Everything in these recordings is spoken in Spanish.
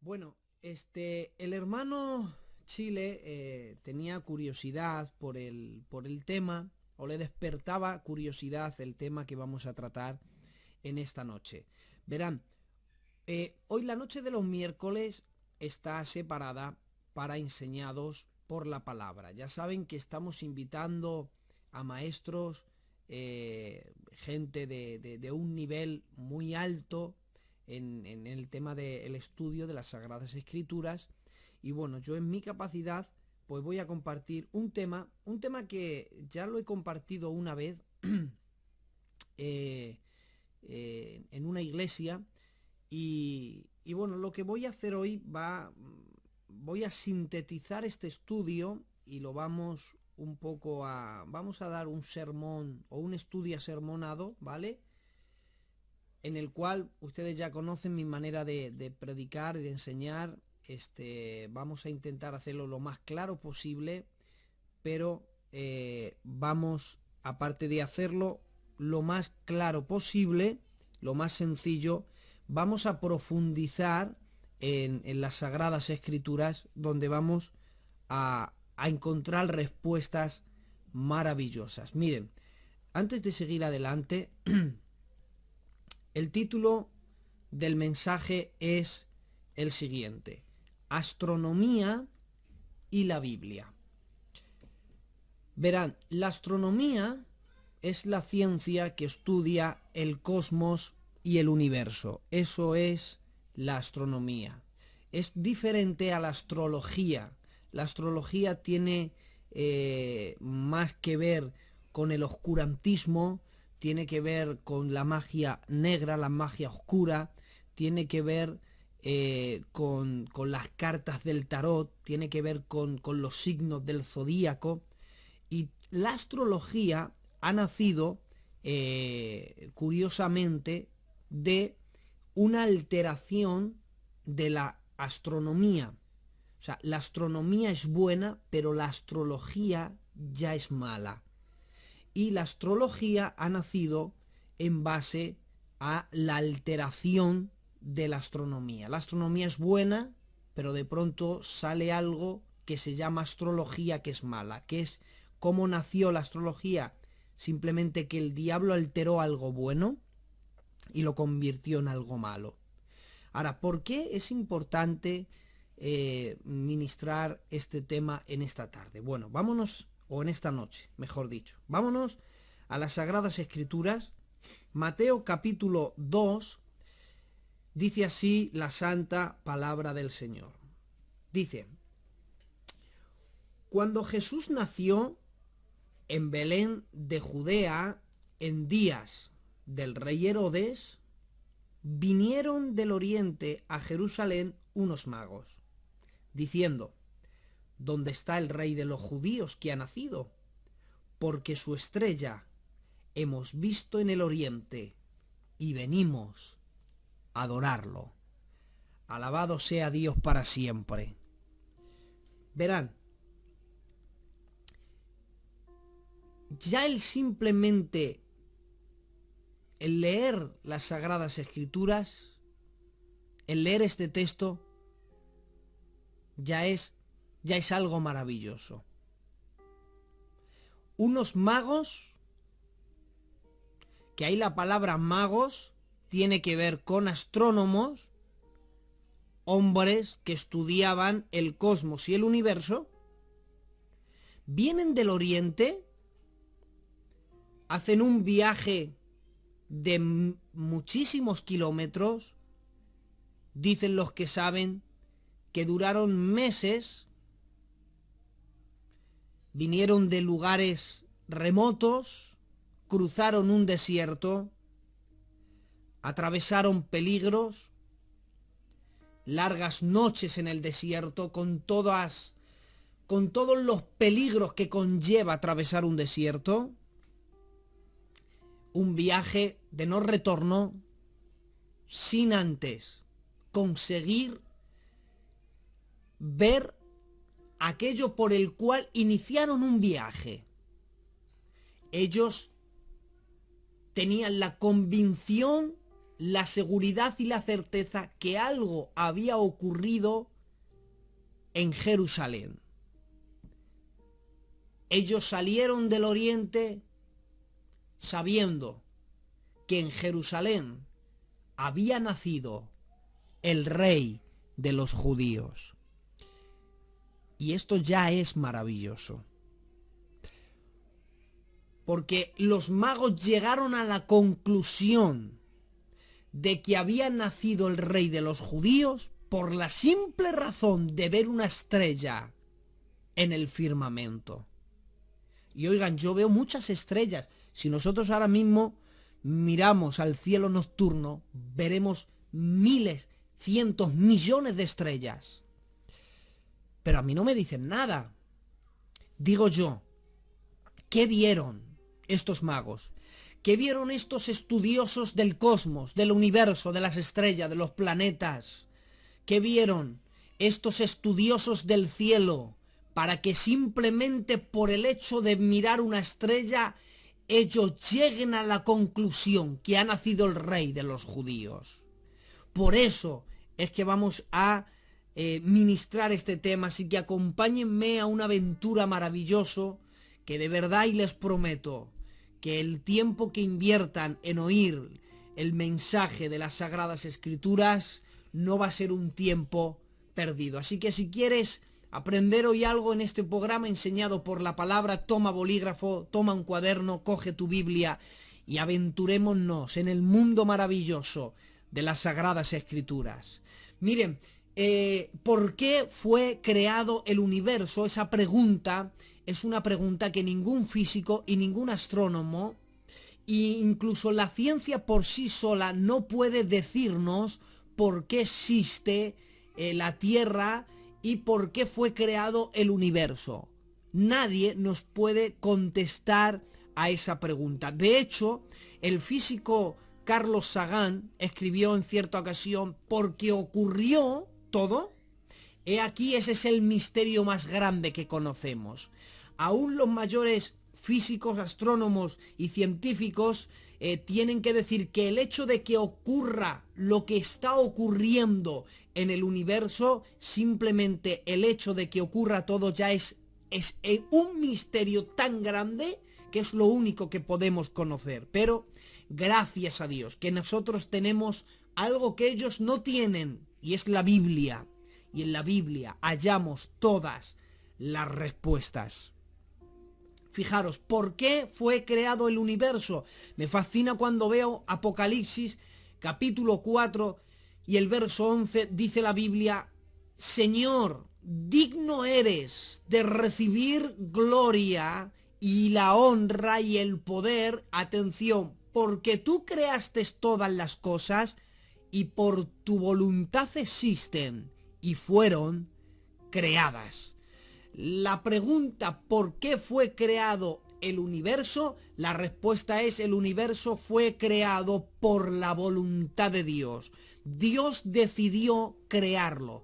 Bueno, el hermano Chile tenía curiosidad por el tema, o le despertaba curiosidad el tema que vamos a tratar en esta noche. Verán, hoy la noche de los miércoles está separada para enseñados por la palabra. Ya saben que estamos invitando a maestros, gente de un nivel muy alto en el tema del estudio de las Sagradas Escrituras. Y bueno, yo en mi capacidad pues voy a compartir un tema que ya lo he compartido una vez eh, en una iglesia. Y bueno, lo que voy a hacer hoy voy a sintetizar este estudio y lo vamos a dar un sermón o un estudio sermonado, ¿vale? En el cual ustedes ya conocen mi manera de predicar y de enseñar. Vamos a intentar hacerlo lo más claro posible, pero vamos, aparte de hacerlo lo más claro posible, lo más sencillo, vamos a profundizar en las Sagradas Escrituras, donde vamos a encontrar respuestas maravillosas. Miren, antes de seguir adelante, el título del mensaje es el siguiente: Astronomía y la Biblia. Verán, la astronomía es la ciencia que estudia el cosmos y el universo. Eso es la astronomía. Es diferente a la astrología. La astrología tiene más que ver con el oscurantismo, tiene que ver con la magia negra, la magia oscura, tiene que ver con las cartas del tarot, tiene que ver con los signos del zodíaco. Y la astrología ha nacido, curiosamente, de una alteración de la astronomía. O sea, la astronomía es buena, pero la astrología ya es mala. Y la astrología ha nacido en base a la alteración de la astronomía. La astronomía es buena, pero de pronto sale algo que se llama astrología, que es mala. Que es cómo nació la astrología: simplemente que el diablo alteró algo bueno y lo convirtió en algo malo. Ahora, ¿por qué es importante ministrar este tema en esta tarde? Bueno, vámonos, o en esta noche, mejor dicho, vámonos a las Sagradas Escrituras. Mateo capítulo 2, dice así la santa palabra del Señor. Dice: Cuando Jesús nació en Belén de Judea, en días del rey Herodes, vinieron del oriente a Jerusalén unos magos, diciendo: ¿Dónde está el rey de los judíos que ha nacido? Porque su estrella hemos visto en el oriente y venimos a adorarlo. Alabado sea Dios para siempre. Verán, ya el leer las Sagradas Escrituras, el leer este texto, ya es algo maravilloso. Unos magos, que ahí la palabra magos tiene que ver con astrónomos, hombres que estudiaban el cosmos y el universo, vienen del oriente, hacen un viaje de muchísimos kilómetros, dicen los que saben que duraron meses, vinieron de lugares remotos, cruzaron un desierto, atravesaron peligros, largas noches en el desierto, con todos los peligros que conlleva atravesar un desierto, un viaje de no retorno, sin antes conseguir ver aquello por el cual iniciaron un viaje. Ellos tenían la convicción, la seguridad y la certeza que algo había ocurrido en Jerusalén. Ellos salieron del oriente sabiendo que en Jerusalén había nacido el rey de los judíos. Y esto ya es maravilloso. Porque los magos llegaron a la conclusión de que había nacido el rey de los judíos por la simple razón de ver una estrella en el firmamento. Y oigan, yo veo muchas estrellas. Si nosotros ahora mismo miramos al cielo nocturno, veremos miles, cientos, millones de estrellas. Pero a mí no me dicen nada. Digo yo, ¿qué vieron estos magos? ¿Qué vieron estos estudiosos del cosmos, del universo, de las estrellas, de los planetas? ¿Qué vieron estos estudiosos del cielo para que simplemente por el hecho de mirar una estrella ellos lleguen a la conclusión que ha nacido el rey de los judíos? Por eso es que vamos a ministrar este tema, así que acompáñenme a una aventura maravillosa que de verdad y les prometo que el tiempo que inviertan en oír el mensaje de las Sagradas Escrituras no va a ser un tiempo perdido. Así que si quieres aprender hoy algo en este programa enseñado por la palabra, toma bolígrafo, toma un cuaderno, coge tu Biblia y aventurémonos en el mundo maravilloso de las Sagradas Escrituras. Miren, ¿por qué fue creado el universo? Esa pregunta es una pregunta que ningún físico y ningún astrónomo, e incluso la ciencia por sí sola, no puede decirnos por qué existe la Tierra y por qué fue creado el universo. Nadie nos puede contestar a esa pregunta. De hecho, el físico Carlos Sagan escribió en cierta ocasión: porque ocurrió todo, he aquí ese es el misterio más grande que conocemos. Aún los mayores físicos, astrónomos y científicos tienen que decir que el hecho de que ocurra lo que está ocurriendo en el universo, simplemente el hecho de que ocurra todo ya es un misterio tan grande que es lo único que podemos conocer. Pero gracias a Dios que nosotros tenemos algo que ellos no tienen, y es la Biblia. Y en la Biblia hallamos todas las respuestas. Fijaros, ¿por qué fue creado el universo? Me fascina cuando veo Apocalipsis, capítulo 4 y el verso 11, dice la Biblia: Señor, digno eres de recibir gloria y la honra y el poder, atención, porque tú creaste todas las cosas y por tu voluntad existen y fueron creadas. La pregunta ¿por qué fue creado el universo? La respuesta es: el universo fue creado por la voluntad de Dios. Dios decidió crearlo.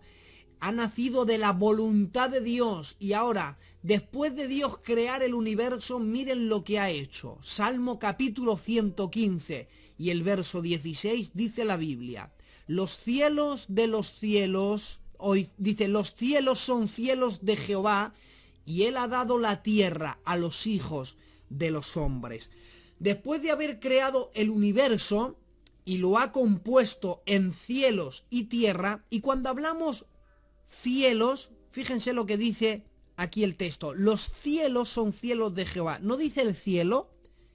Ha nacido de la voluntad de Dios. Y ahora, después de Dios crear el universo, miren lo que ha hecho. Salmo capítulo 115 y el verso 16 dice la Biblia: los cielos de los cielos, hoy dice, los cielos son cielos de Jehová, y él ha dado la tierra a los hijos de los hombres. Después de haber creado el universo y lo ha compuesto en cielos y tierra, y cuando hablamos cielos, fíjense lo que dice aquí el texto: los cielos son cielos de Jehová. No dice el cielo,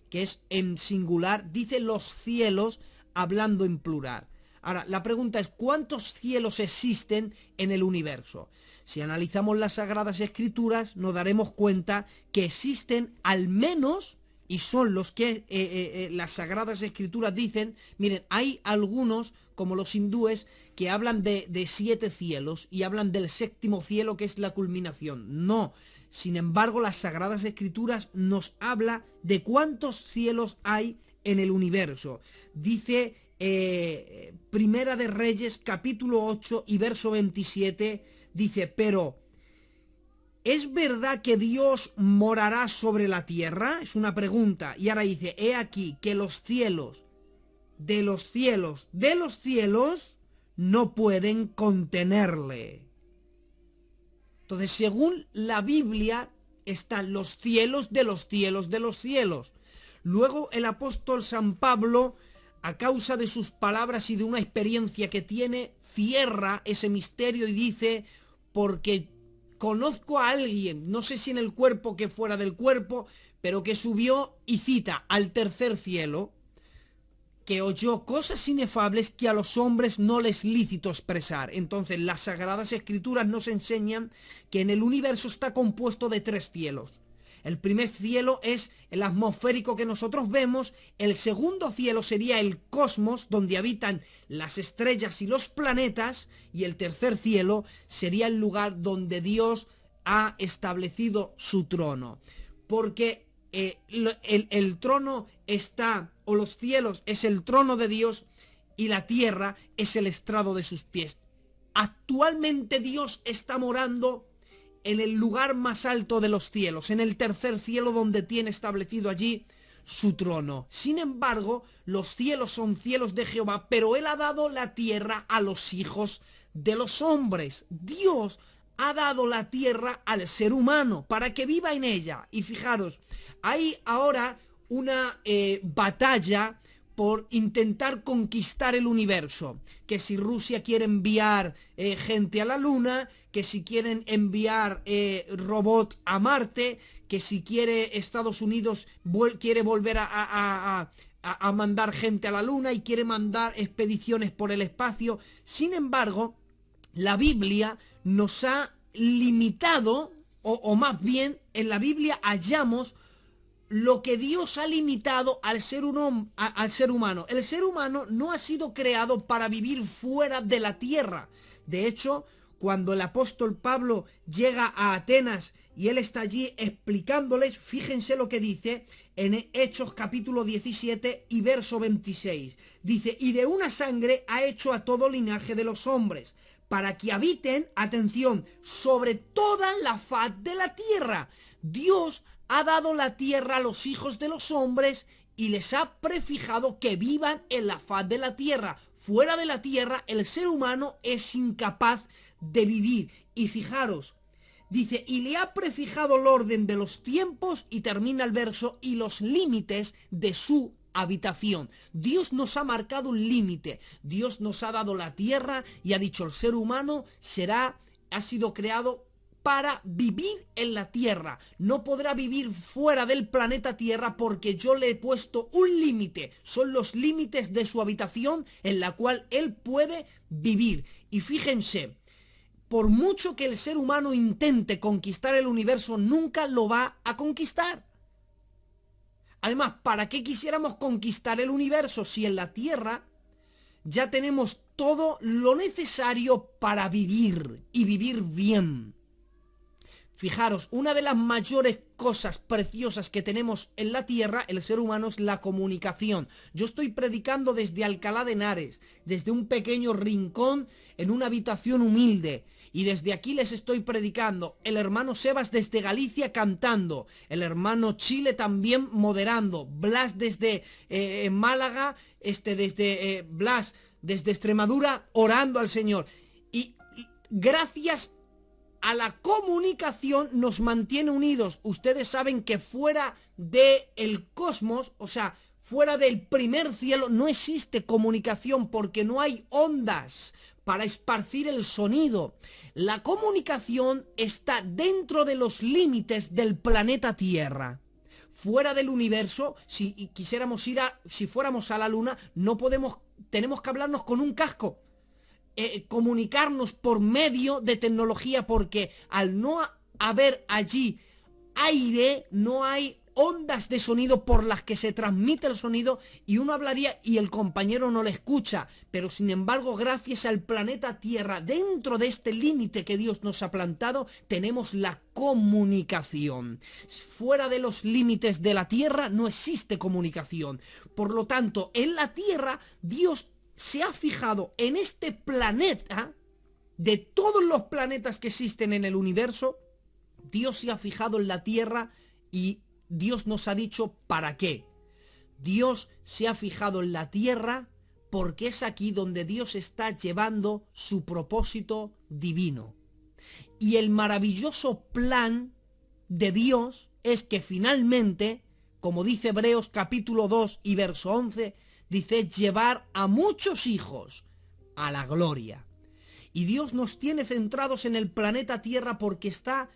que es en singular, dice los cielos hablando en plural. Ahora, la pregunta es: ¿cuántos cielos existen en el universo? Si analizamos las Sagradas Escrituras, nos daremos cuenta que existen al menos, y son los que las Sagradas Escrituras dicen, miren, hay algunos, como los hindúes, que hablan de 7 cielos y hablan del 7º cielo, que es la culminación. No, sin embargo, las Sagradas Escrituras nos habla de cuántos cielos hay en el universo. Dice Primera de Reyes, capítulo 8 y verso 27, dice: pero ¿es verdad que Dios morará sobre la tierra? Es una pregunta. Y ahora dice: he aquí que los cielos de los cielos no pueden contenerle. Entonces, según la Biblia, están los cielos de los cielos de los cielos. Luego el apóstol San Pablo, a causa de sus palabras y de una experiencia que tiene, cierra ese misterio y dice: porque conozco a alguien, no sé si en el cuerpo que fuera del cuerpo, pero que subió, y cita, al tercer cielo, que oyó cosas inefables que a los hombres no les lícito expresar. Entonces, las Sagradas Escrituras nos enseñan que en el universo está compuesto de tres cielos. El primer cielo es el atmosférico que nosotros vemos, el segundo cielo sería el cosmos, donde habitan las estrellas y los planetas, y el tercer cielo sería el lugar donde Dios ha establecido su trono. Porque el trono está, o los cielos es el trono de Dios, y la tierra es el estrado de sus pies. Actualmente Dios está morando en el lugar más alto de los cielos, en el tercer cielo, donde tiene establecido allí su trono. Sin embargo, los cielos son cielos de Jehová, pero Él ha dado la tierra a los hijos de los hombres. Dios ha dado la tierra al ser humano para que viva en ella. Y fijaros, hay ahora una batalla por intentar conquistar el universo, que si Rusia quiere enviar gente a la Luna, que si quieren enviar robot a Marte, que si quiere Estados Unidos quiere volver a mandar gente a la Luna y quiere mandar expediciones por el espacio. Sin embargo, la Biblia nos ha limitado, o más bien en la Biblia hallamos lo que Dios ha limitado al ser humano. El ser humano no ha sido creado para vivir fuera de la tierra. De hecho, cuando el apóstol Pablo llega a Atenas y él está allí explicándoles, fíjense lo que dice en Hechos capítulo 17 y verso 26. Dice: y de una sangre ha hecho a todo linaje de los hombres, para que habiten, atención, sobre toda la faz de la tierra. Dios ha dado la tierra a los hijos de los hombres y les ha prefijado que vivan en la faz de la tierra. Fuera de la tierra, el ser humano es incapaz de vivir. Y fijaros, dice: y le ha prefijado el orden de los tiempos, y termina el verso, y los límites de su habitación. Dios nos ha marcado un límite. Dios nos ha dado la tierra y ha dicho: el ser humano ha sido creado para vivir en la tierra. No podrá vivir fuera del planeta Tierra porque yo le he puesto un límite. Son los límites de su habitación en la cual él puede vivir. Y fíjense, por mucho que el ser humano intente conquistar el universo, nunca lo va a conquistar. Además, ¿para qué quisiéramos conquistar el universo si en la Tierra ya tenemos todo lo necesario para vivir y vivir bien? Fijaros, una de las mayores cosas preciosas que tenemos en la tierra, el ser humano, es la comunicación. Yo estoy predicando desde Alcalá de Henares, desde un pequeño rincón, en una habitación humilde. Y desde aquí les estoy predicando. El hermano Sebas desde Galicia cantando. El hermano Chile también moderando. Blas desde Málaga, Blas desde Extremadura orando al Señor. Y gracias a la comunicación nos mantiene unidos. Ustedes saben que fuera del cosmos, o sea, fuera del primer cielo, no existe comunicación porque no hay ondas para esparcir el sonido. La comunicación está dentro de los límites del planeta Tierra. Fuera del universo, si quisiéramos si fuéramos a la Luna, tenemos que hablarnos con un casco. Comunicarnos por medio de tecnología, porque al no haber allí aire, no hay ondas de sonido por las que se transmite el sonido, y uno hablaría y el compañero no le escucha. Pero sin embargo, gracias al planeta Tierra, dentro de este límite que Dios nos ha plantado, tenemos la comunicación. Fuera de los límites de la Tierra no existe comunicación. Por lo tanto, en la Tierra Dios se ha fijado en este planeta, de todos los planetas que existen en el universo, Dios se ha fijado en la Tierra, y Dios nos ha dicho ¿para qué? Dios se ha fijado en la tierra porque es aquí donde Dios está llevando su propósito divino. Y el maravilloso plan de Dios es que finalmente, como dice Hebreos capítulo 2 y verso 11, dice llevar a muchos hijos a la gloria. Y Dios nos tiene centrados en el planeta Tierra porque está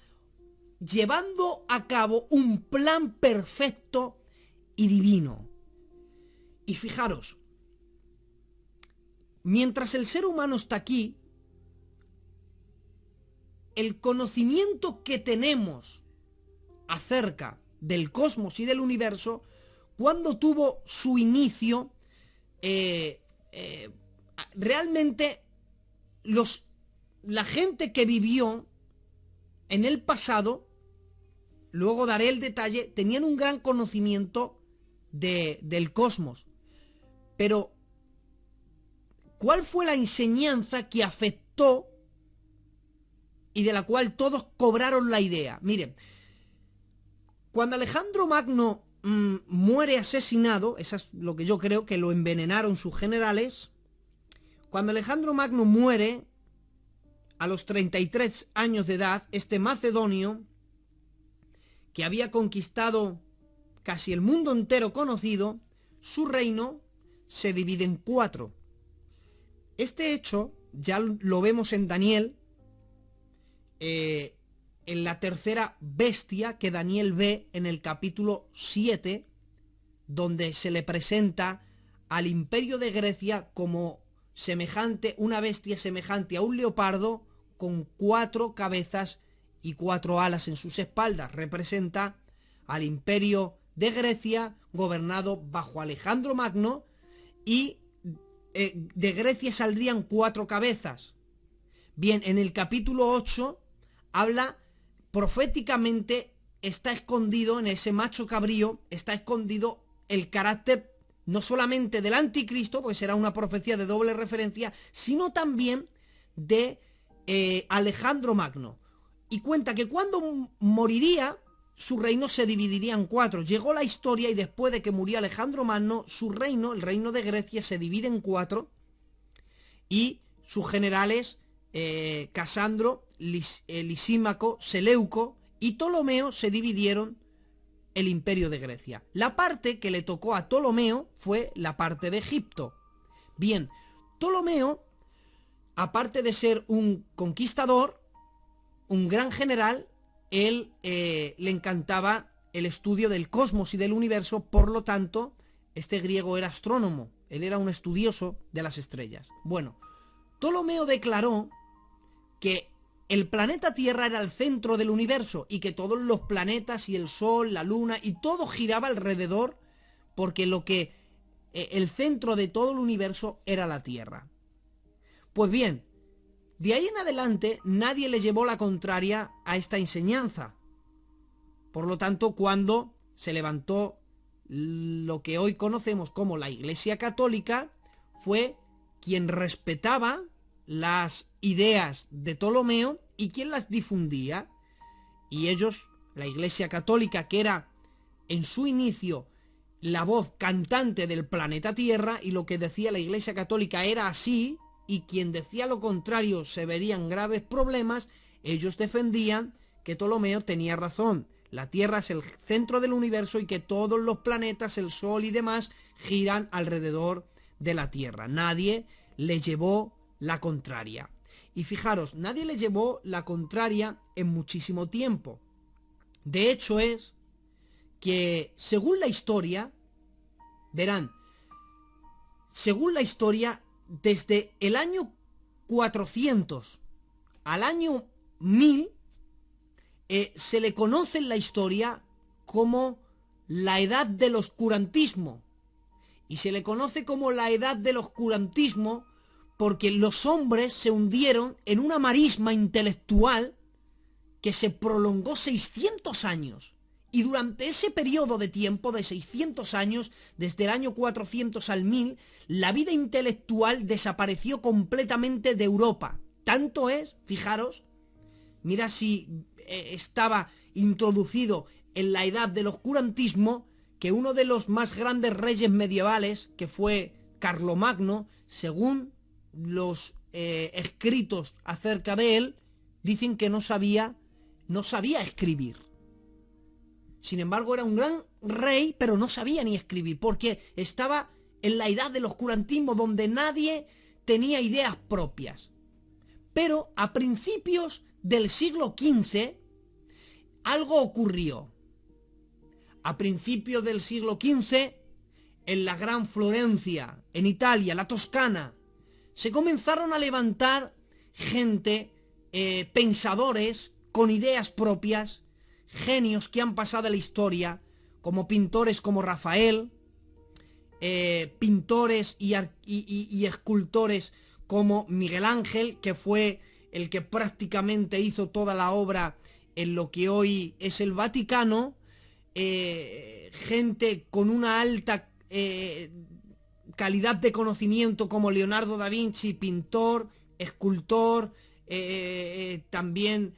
llevando a cabo un plan perfecto y divino. Y fijaros, mientras el ser humano está aquí, el conocimiento que tenemos acerca del cosmos y del universo, cuando tuvo su inicio, realmente la gente que vivió en el pasado, luego daré el detalle, tenían un gran conocimiento del cosmos. Pero, ¿cuál fue la enseñanza que afectó y de la cual todos cobraron la idea? Miren, cuando Alejandro Magno muere asesinado, eso es lo que yo creo, que lo envenenaron sus generales. Cuando Alejandro Magno muere a los 33 años de edad, este macedonio, que había conquistado casi el mundo entero conocido, su reino se divide en 4. Este hecho ya lo vemos en Daniel, en la tercera bestia que Daniel ve en el capítulo 7, donde se le presenta al imperio de Grecia como una bestia semejante a un leopardo con 4 cabezas y 4 alas en sus espaldas. Representa al imperio de Grecia gobernado bajo Alejandro Magno, y de Grecia saldrían 4 cabezas. Bien, en el capítulo 8 habla proféticamente, está escondido en ese macho cabrío, está escondido el carácter no solamente del anticristo, porque será una profecía de doble referencia, sino también de Alejandro Magno. Y cuenta que cuando moriría, su reino se dividiría en 4. Llegó la historia y después de que murió Alejandro Magno, su reino, el reino de Grecia, se divide en 4 y sus generales, Casandro, Lisímaco, Seleuco y Ptolomeo, se dividieron el imperio de Grecia. La parte que le tocó a Ptolomeo fue la parte de Egipto. Bien, Ptolomeo, aparte de ser un conquistador, un gran general, él le encantaba el estudio del cosmos y del universo. Por lo tanto, este griego era astrónomo, él era un estudioso de las estrellas. Bueno, Ptolomeo declaró que el planeta Tierra era el centro del universo y que todos los planetas y el Sol, la Luna y todo giraba alrededor, porque el centro de todo el universo era la Tierra. Pues bien, de ahí en adelante nadie le llevó la contraria a esta enseñanza. Por lo tanto, cuando se levantó lo que hoy conocemos como la Iglesia Católica, fue quien respetaba las ideas de Ptolomeo y quien las difundía. Y ellos, la Iglesia Católica, que era en su inicio la voz cantante del planeta Tierra, y lo que decía la Iglesia Católica era así, y quien decía lo contrario se verían graves problemas, ellos defendían que Ptolomeo tenía razón. La Tierra es el centro del universo y que todos los planetas, el Sol y demás, giran alrededor de la Tierra. Nadie le llevó la contraria. Y fijaros, nadie le llevó la contraria en muchísimo tiempo. De hecho es que, según la historia, verán, según la historia, desde el año 400 al año 1000, se le conoce en la historia como la edad del oscurantismo. Y se le conoce como la edad del oscurantismo porque los hombres se hundieron en una marisma intelectual que se prolongó 600 años. Y durante ese periodo de tiempo de 600 años, desde el año 400 al 1000, la vida intelectual desapareció completamente de Europa. Tanto es, fijaros, mira si estaba introducido en la edad del oscurantismo, que uno de los más grandes reyes medievales, que fue Carlomagno, según los escritos acerca de él, dicen que no sabía escribir. Sin embargo, era un gran rey, pero no sabía ni escribir, porque estaba en la edad del oscurantismo, donde nadie tenía ideas propias. Pero a principios del siglo XV, algo ocurrió. A principios del siglo XV, en la Gran Florencia, en Italia, la Toscana, se comenzaron a levantar gente, pensadores con ideas propias, genios que han pasado a la historia, como pintores como Rafael, pintores y escultores como Miguel Ángel, que fue el que prácticamente hizo toda la obra en lo que hoy es el Vaticano, gente con una alta calidad de conocimiento como Leonardo da Vinci, pintor, escultor, también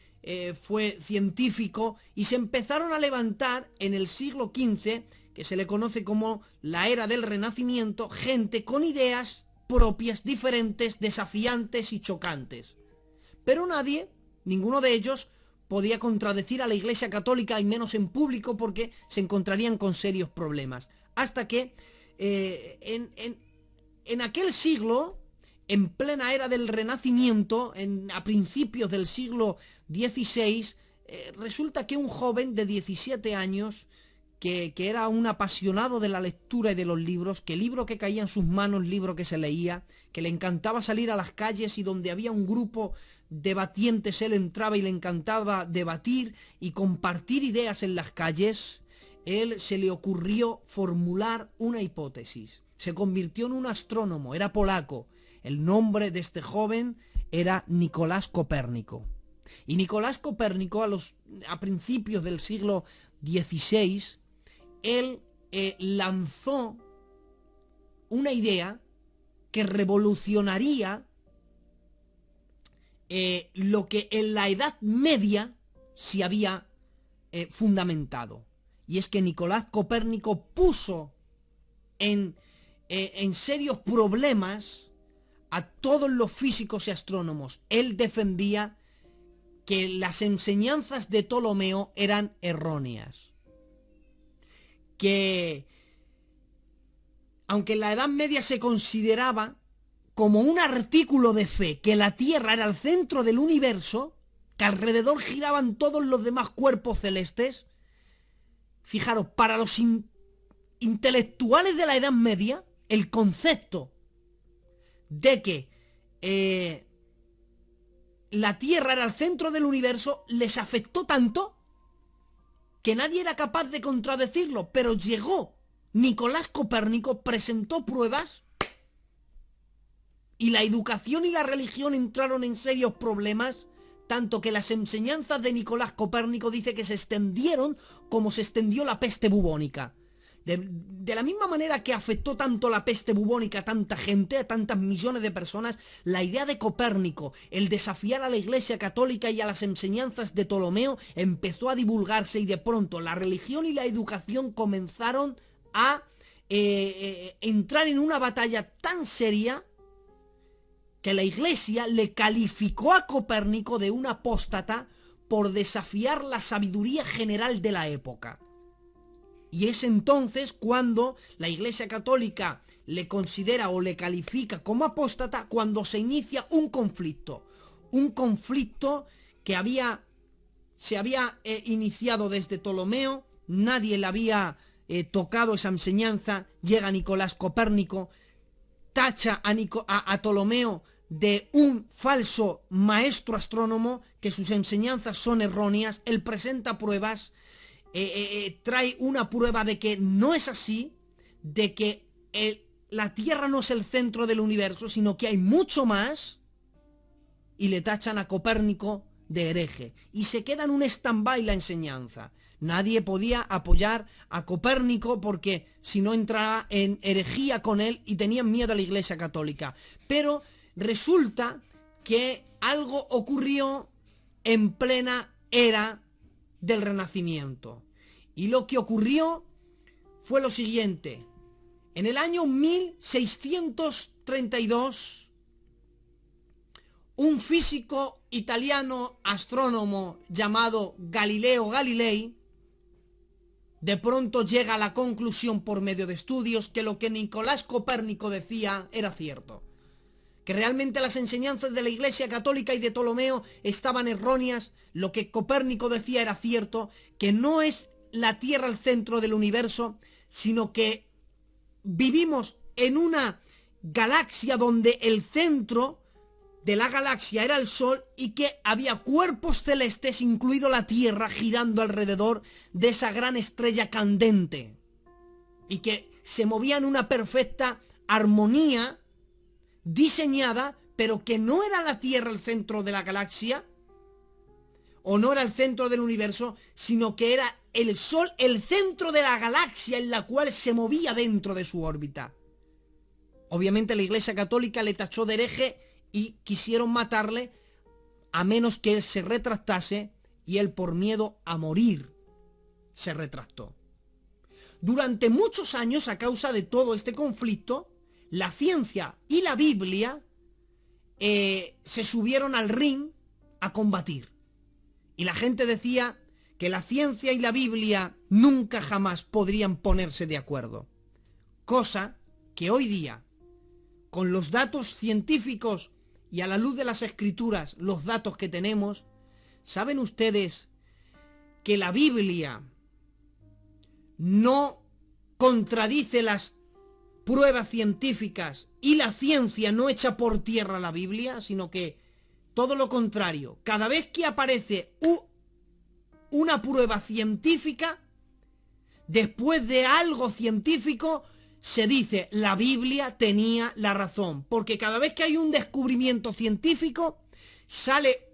fue científico, y se empezaron a levantar en el siglo XV, que se le conoce como la era del Renacimiento, gente con ideas propias, diferentes, desafiantes y chocantes. Pero nadie, ninguno de ellos, podía contradecir a la Iglesia Católica, y menos en público, porque se encontrarían con serios problemas. Hasta que en aquel siglo, en plena era del Renacimiento, a principios del siglo XVI, resulta que un joven de 17 años, que era un apasionado de la lectura y de los libros, que libro que caía en sus manos, libro que se leía, que le encantaba salir a las calles, y donde había un grupo debatientes él entraba y le encantaba debatir y compartir ideas en las calles, se le ocurrió formular una hipótesis. Se convirtió en un astrónomo, era polaco. El nombre de este joven era Nicolás Copérnico. Y Nicolás Copérnico, a principios del siglo XVI, él lanzó una idea que revolucionaría lo que en la Edad Media se había fundamentado. Y es que Nicolás Copérnico puso en serios problemas a todos los físicos y astrónomos. Él defendía que las enseñanzas de Ptolomeo eran erróneas. Que aunque en la Edad Media se consideraba como un artículo de fe que la Tierra era el centro del universo, que alrededor giraban todos los demás cuerpos celestes, fijaros, para los intelectuales de la Edad Media, el concepto de que la Tierra era el centro del universo les afectó tanto que nadie era capaz de contradecirlo. Pero llegó Nicolás Copérnico, presentó pruebas, y la educación y la religión entraron en serios problemas, tanto que las enseñanzas de Nicolás Copérnico dice que se extendieron como se extendió la peste bubónica. De la misma manera que afectó tanto la peste bubónica a tanta gente, a tantas millones de personas, la idea de Copérnico, el desafiar a la Iglesia Católica y a las enseñanzas de Ptolomeo, empezó a divulgarse, y de pronto la religión y la educación comenzaron a entrar en una batalla tan seria que la Iglesia le calificó a Copérnico de un apóstata por desafiar la sabiduría general de la época. Y es entonces cuando la Iglesia Católica le considera o le califica como apóstata, cuando se inicia un conflicto que se había iniciado desde Ptolomeo, nadie le había tocado esa enseñanza. Llega Nicolás Copérnico, tacha a Ptolomeo de un falso maestro astrónomo, que sus enseñanzas son erróneas. Él presenta pruebas, trae una prueba de que no es así, de que la Tierra no es el centro del universo, sino que hay mucho más, y le tachan a Copérnico de hereje, y se queda en un stand-by la enseñanza. Nadie podía apoyar a Copérnico porque si no entraba en herejía con él, y tenían miedo a la Iglesia Católica. Pero resulta que algo ocurrió en plena era del Renacimiento, y lo que ocurrió fue lo siguiente. En el año 1632, un físico italiano astrónomo llamado Galileo Galilei de pronto llega a la conclusión por medio de estudios que lo que Nicolás Copérnico decía era cierto, que realmente las enseñanzas de la Iglesia Católica y de Ptolomeo estaban erróneas, lo que Copérnico decía era cierto, que no es la Tierra el centro del universo, sino que vivimos en una galaxia donde el centro de la galaxia era el Sol y que había cuerpos celestes, incluido la Tierra, girando alrededor de esa gran estrella candente y que se movía en una perfecta armonía diseñada, pero que no era la Tierra el centro de la galaxia o no era el centro del universo, sino que era el Sol el centro de la galaxia en la cual se movía dentro de su órbita. Obviamente la Iglesia Católica le tachó de hereje y quisieron matarle, a menos que él se retractase, y él, por miedo a morir, se retractó. Durante muchos años, a causa de todo este conflicto, la ciencia y la Biblia se subieron al ring a combatir. Y la gente decía que la ciencia y la Biblia nunca jamás podrían ponerse de acuerdo. Cosa que hoy día, con los datos científicos y a la luz de las escrituras, los datos que tenemos, ¿saben ustedes que la Biblia no contradice las pruebas científicas y la ciencia no echa por tierra la Biblia, sino que todo lo contrario? Cada vez que aparece una prueba científica, después de algo científico, se dice, la Biblia tenía la razón, porque cada vez que hay un descubrimiento científico, sale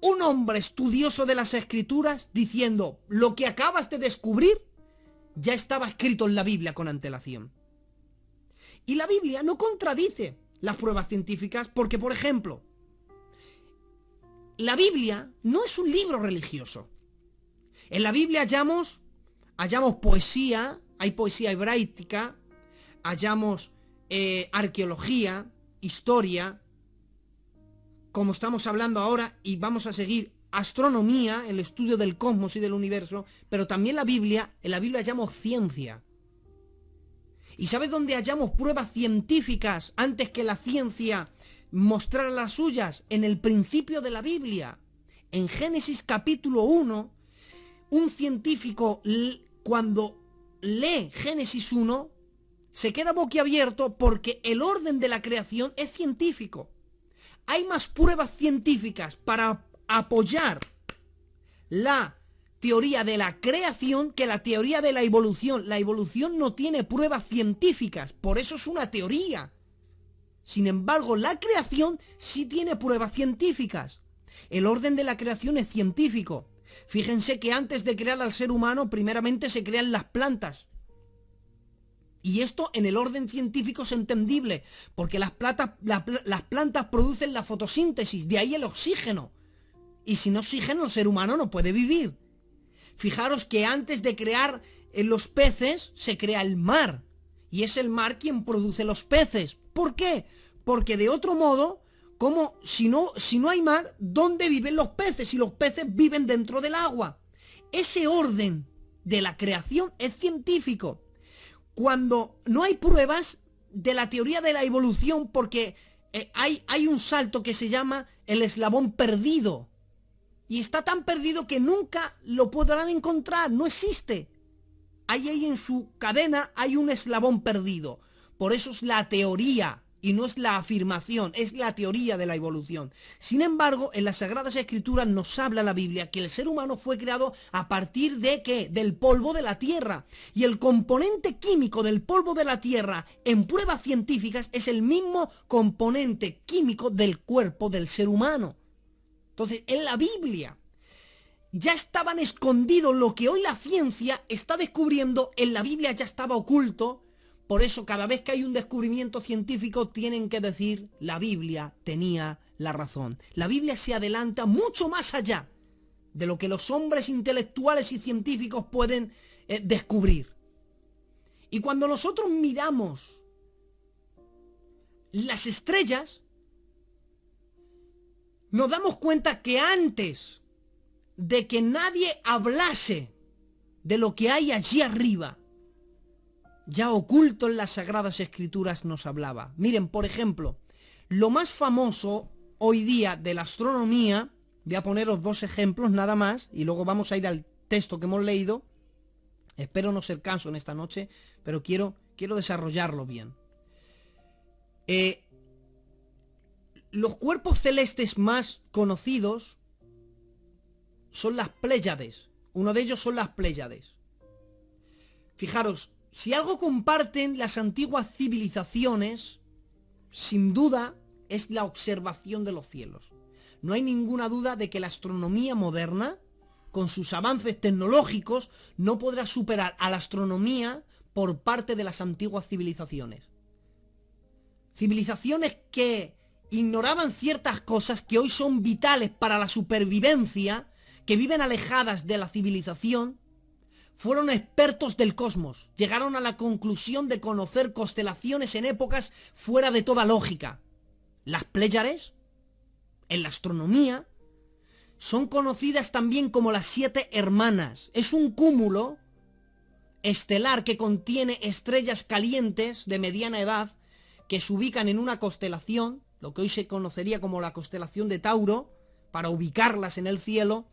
un hombre estudioso de las escrituras diciendo, lo que acabas de descubrir ya estaba escrito en la Biblia con antelación. Y la Biblia no contradice las pruebas científicas, porque, por ejemplo, la Biblia no es un libro religioso. En la Biblia hallamos poesía, hay poesía hebraística, hallamos arqueología, historia, como estamos hablando ahora, y vamos a seguir astronomía, el estudio del cosmos y del universo, pero también en la Biblia hallamos ciencia. ¿Y sabes dónde hallamos pruebas científicas antes que la ciencia mostrara las suyas? En el principio de la Biblia. En Génesis capítulo 1, un científico, cuando lee Génesis 1, se queda boquiabierto porque el orden de la creación es científico. Hay más pruebas científicas para apoyar la teoría de la creación que la teoría de la evolución. La evolución no tiene pruebas científicas, por eso es una teoría. Sin embargo, la creación sí tiene pruebas científicas. El orden de la creación es científico. Fíjense que antes de crear al ser humano, primeramente se crean las plantas. Y esto en el orden científico es entendible, porque las plantas producen la fotosíntesis, de ahí el oxígeno. Y sin oxígeno el ser humano no puede vivir. Fijaros que antes de crear los peces, se crea el mar. Y es el mar quien produce los peces. ¿Por qué? Porque de otro modo, como si no hay mar, ¿dónde viven los peces? Si los peces viven dentro del agua. Ese orden de la creación es científico. Cuando no hay pruebas de la teoría de la evolución, porque hay un salto que se llama el eslabón perdido. Y está tan perdido que nunca lo podrán encontrar, no existe. Ahí en su cadena hay un eslabón perdido. Por eso es la teoría y no es la afirmación, es la teoría de la evolución. Sin embargo, en las Sagradas Escrituras nos habla la Biblia que el ser humano fue creado a partir de ¿qué? Del polvo de la tierra. Y el componente químico del polvo de la tierra en pruebas científicas es el mismo componente químico del cuerpo del ser humano. Entonces, en la Biblia ya estaban escondidos lo que hoy la ciencia está descubriendo, en la Biblia ya estaba oculto. Por eso cada vez que hay un descubrimiento científico tienen que decir, la Biblia tenía la razón. La Biblia se adelanta mucho más allá de lo que los hombres intelectuales y científicos pueden descubrir. Y cuando nosotros miramos las estrellas, nos damos cuenta que antes de que nadie hablase de lo que hay allí arriba, ya oculto en las Sagradas Escrituras nos hablaba. Miren, por ejemplo, lo más famoso hoy día de la astronomía, voy a poneros 2 ejemplos nada más, y luego vamos a ir al texto que hemos leído. Espero no ser canso en esta noche, pero quiero desarrollarlo bien. Los cuerpos celestes más conocidos son las Pléyades. Uno de ellos son las Pléyades. Fijaros, si algo comparten las antiguas civilizaciones, sin duda, es la observación de los cielos. No hay ninguna duda de que la astronomía moderna, con sus avances tecnológicos, no podrá superar a la astronomía por parte de las antiguas civilizaciones. Civilizaciones que ignoraban ciertas cosas que hoy son vitales para la supervivencia, que viven alejadas de la civilización, fueron expertos del cosmos, llegaron a la conclusión de conocer constelaciones en épocas fuera de toda lógica. Las Pléyades, en la astronomía, son conocidas también como las 7 hermanas. Es un cúmulo estelar que contiene estrellas calientes de mediana edad que se ubican en una constelación, lo que hoy se conocería como la constelación de Tauro, para ubicarlas en el cielo,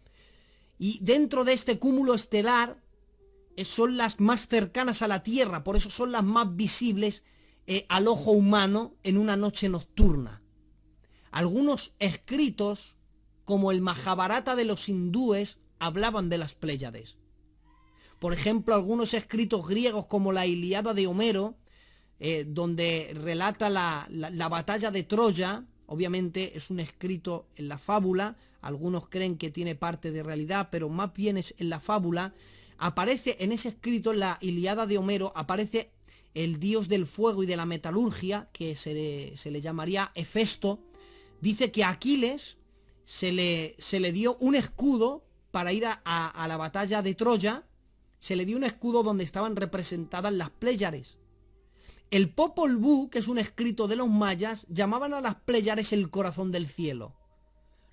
y dentro de este cúmulo estelar son las más cercanas a la Tierra, por eso son las más visibles al ojo humano en una noche nocturna. Algunos escritos, como el Mahabharata de los hindúes, hablaban de las Pléyades. Por ejemplo, algunos escritos griegos como la Ilíada de Homero, donde relata la batalla de Troya, obviamente es un escrito en la fábula, algunos creen que tiene parte de realidad, pero más bien es en la fábula. Aparece en ese escrito, en la Ilíada de Homero, aparece el dios del fuego y de la metalurgia, que se le llamaría Hefesto. Dice que a Aquiles se le dio un escudo para ir a la batalla de Troya, se le dio un escudo donde estaban representadas las Pléyades. El Popol Vuh, que es un escrito de los mayas, llamaban a las Pléyades el corazón del cielo.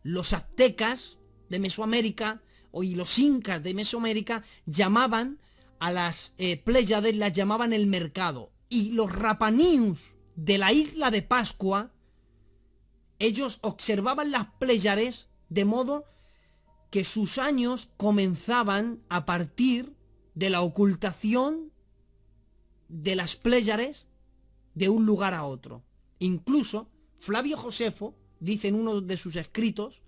Los aztecas de Mesoamérica y los incas de Mesoamérica llamaban a las Pléyades, las llamaban el mercado. Y los Rapaníus de la isla de Pascua, ellos observaban las Pléyades de modo que sus años comenzaban a partir de la ocultación de las Pléyades de un lugar a otro. Incluso Flavio Josefo dice en uno de sus escritos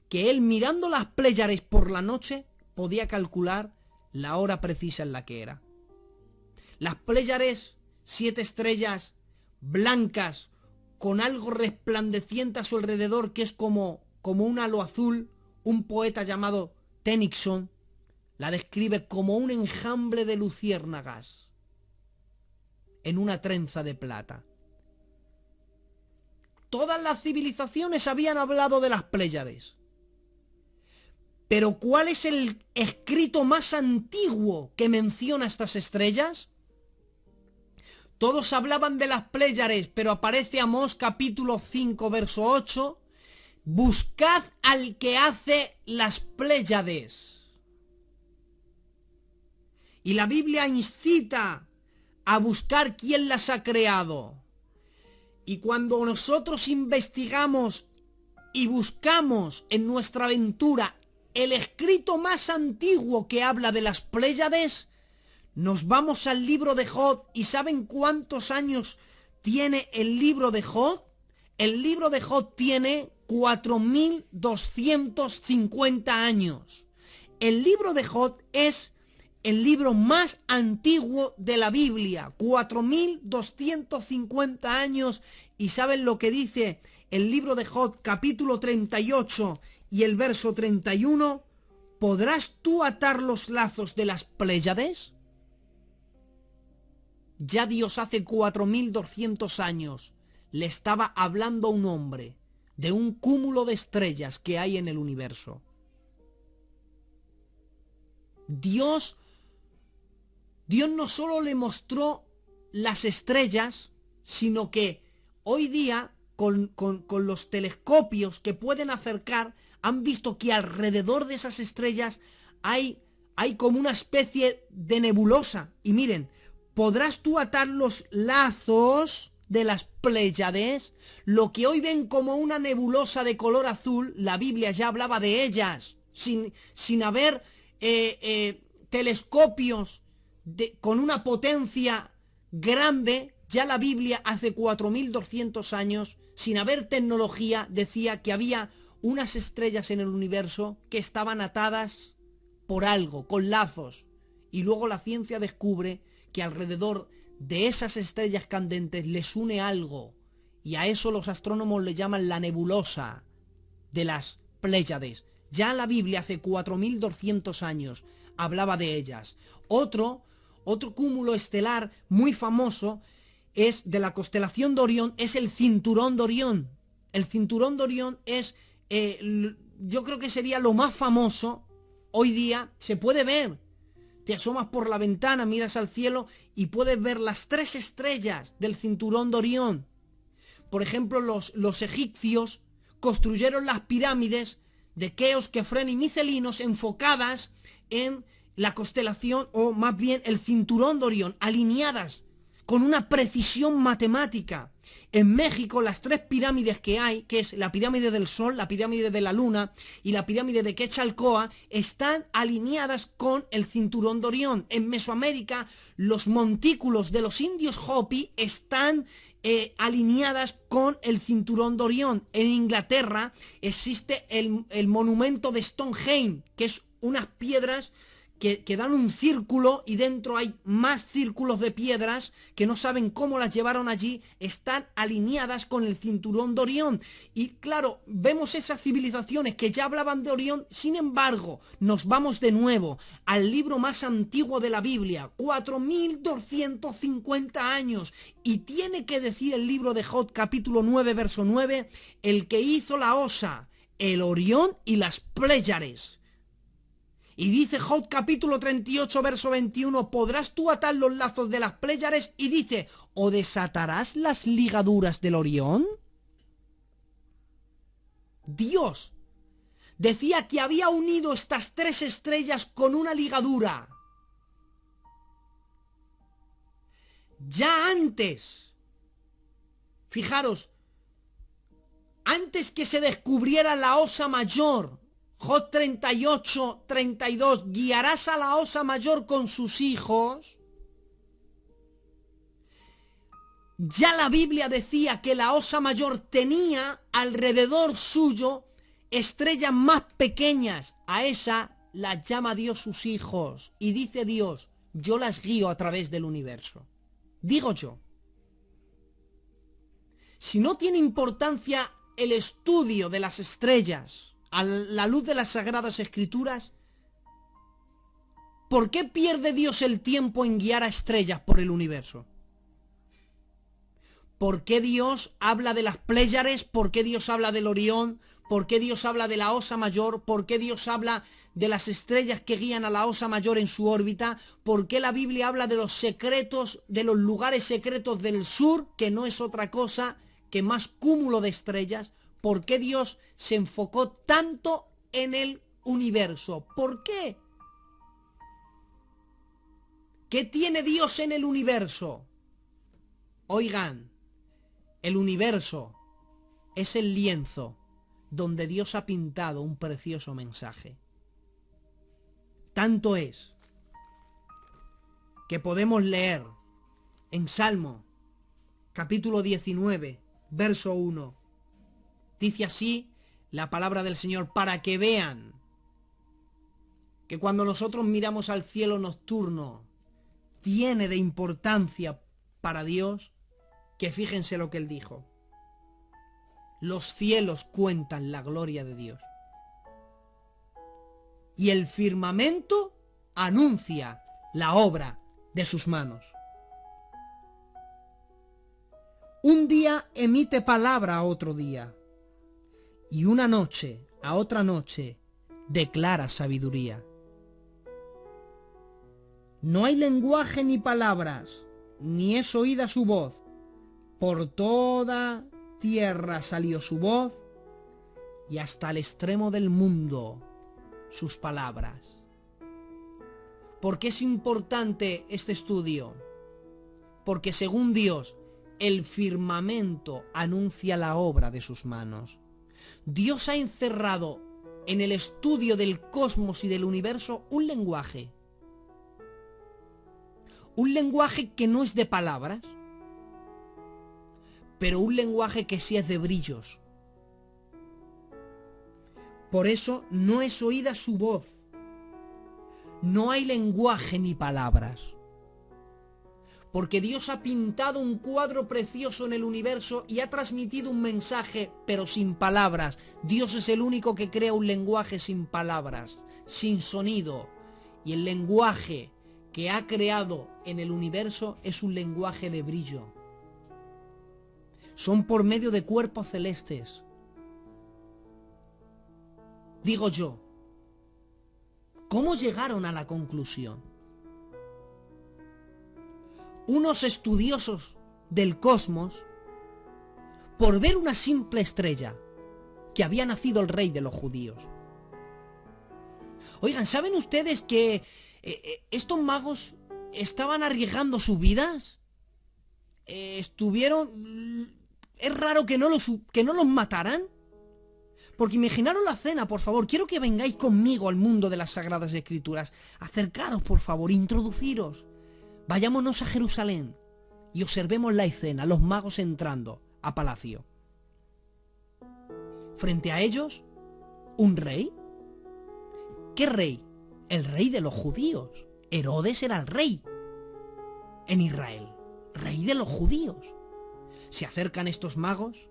que él, mirando las Pléyades por la noche, podía calcular la hora precisa en la que era. Las Pléyades, 7 estrellas blancas con algo resplandeciente a su alrededor, que es como un halo azul. Un poeta llamado Tennyson la describe como un enjambre de luciérnagas en una trenza de plata. Todas las civilizaciones habían hablado de las Pléyades. Pero ¿cuál es el escrito más antiguo que menciona estas estrellas? Todos hablaban de las Pléyades, pero aparece Amós capítulo 5 verso 8. Buscad al que hace las Pléyades. Y la Biblia incita a buscar quién las ha creado. Y cuando nosotros investigamos y buscamos en nuestra aventura el escrito más antiguo que habla de las Pléyades, nos vamos al libro de Job. ¿Y saben cuántos años tiene el libro de Job? El libro de Job tiene 4.250 años. El libro de Job es el libro más antiguo de la Biblia, 4.250 años. ¿Y saben lo que dice el libro de Job, capítulo 38 y el verso 31? ¿Podrás tú atar los lazos de las Pléyades? Ya Dios hace 4.200 años le estaba hablando a un hombre de un cúmulo de estrellas que hay en el universo. Dios no solo le mostró las estrellas, sino que hoy día con los telescopios que pueden acercar, han visto que alrededor de esas estrellas hay como una especie de nebulosa. Y miren, podrás tú atar los lazos de las Pléyades. Lo que hoy ven como una nebulosa de color azul, la Biblia ya hablaba de ellas, sin haber telescopios con una potencia grande. Ya la Biblia hace 4200 años, sin haber tecnología, decía que había unas estrellas en el universo que estaban atadas por algo, con lazos. Y luego la ciencia descubre que alrededor de esas estrellas candentes les une algo, y a eso los astrónomos le llaman la nebulosa de las Pléyades. Ya la Biblia hace 4200 años hablaba de ellas. Otro cúmulo estelar muy famoso es de la constelación de Orión, es el cinturón de Orión. El cinturón de Orión es, yo creo que sería lo más famoso. Hoy día se puede ver. Te asomas por la ventana, miras al cielo y puedes ver las 3 estrellas del cinturón de Orión. Por ejemplo, los egipcios construyeron las pirámides de Keops, Kefren y Micelinos enfocadas en la constelación, o más bien el cinturón de Orión, alineadas con una precisión matemática. En México, las 3 pirámides que hay, que es la pirámide del Sol, la pirámide de la Luna y la pirámide de Quetzalcóatl, están alineadas con el cinturón de Orión. En Mesoamérica, los montículos de los indios Hopi están alineadas con el cinturón de Orión. En Inglaterra existe el monumento de Stonehenge, que es unas piedras que dan un círculo, y dentro hay más círculos de piedras que no saben cómo las llevaron allí. Están alineadas con el cinturón de Orión. Y claro, vemos esas civilizaciones que ya hablaban de Orión. Sin embargo, nos vamos de nuevo al libro más antiguo de la Biblia, 4250 años, y tiene que decir el libro de Job, capítulo 9, verso 9, el que hizo la Osa, el Orión y las Pléyades. Y dice Job capítulo 38, verso 21, ¿podrás tú atar los lazos de las Pléyades? Y dice, ¿o desatarás las ligaduras del Orión? Dios decía que había unido estas 3 estrellas con una ligadura. Ya antes, fijaros, antes que se descubriera la Osa Mayor, Job 38, 32, guiarás a la Osa Mayor con sus hijos. Ya la Biblia decía que la Osa Mayor tenía alrededor suyo estrellas más pequeñas. A esa la llama Dios sus hijos. Y dice Dios, yo las guío a través del universo. Digo yo, si no tiene importancia el estudio de las estrellas a la luz de las Sagradas Escrituras, ¿por qué pierde Dios el tiempo en guiar a estrellas por el universo? ¿Por qué Dios habla de las Pléyades? ¿Por qué Dios habla del Orión? ¿Por qué Dios habla de la Osa Mayor? ¿Por qué Dios habla de las estrellas que guían a la Osa Mayor en su órbita? ¿Por qué la Biblia habla de los secretos, de los lugares secretos del sur, que no es otra cosa que más cúmulo de estrellas? ¿Por qué Dios se enfocó tanto en el universo? ¿Por qué? ¿Qué tiene Dios en el universo? Oigan, el universo es el lienzo donde Dios ha pintado un precioso mensaje. Tanto es que podemos leer en Salmo, capítulo 19, verso 1. Dice así la palabra del Señor, para que vean que cuando nosotros miramos al cielo nocturno, tiene de importancia para Dios, que fíjense lo que Él dijo. Los cielos cuentan la gloria de Dios, y el firmamento anuncia la obra de sus manos. Un día emite palabra a otro día, y una noche a otra noche declara sabiduría. No hay lenguaje ni palabras, ni es oída su voz. Por toda tierra salió su voz, y hasta el extremo del mundo sus palabras. ¿Por qué es importante este estudio? Porque según Dios, el firmamento anuncia la obra de sus manos. Dios ha encerrado en el estudio del cosmos y del universo un lenguaje. Un lenguaje que no es de palabras, pero un lenguaje que sí es de brillos. Por eso no es oída su voz. No hay lenguaje ni palabras. Porque Dios ha pintado un cuadro precioso en el universo y ha transmitido un mensaje, pero sin palabras. Dios es el único que crea un lenguaje sin palabras, sin sonido. Y el lenguaje que ha creado en el universo es un lenguaje de brillo. Son por medio de cuerpos celestes. Digo yo, ¿cómo llegaron a la conclusión? Unos estudiosos del cosmos, por ver una simple estrella, que había nacido el rey de los judíos. Oigan, ¿saben ustedes que estos magos estaban arriesgando sus vidas? Estuvieron... Es raro que no los mataran. Porque imaginaros la cena, por favor. Quiero que vengáis conmigo al mundo de las Sagradas Escrituras. Acercaros, por favor, introduciros. Vayámonos a Jerusalén y observemos la escena, los magos entrando a palacio. Frente a ellos, un rey. ¿Qué rey? El rey de los judíos. Herodes era el rey en Israel, rey de los judíos. Se acercan estos magos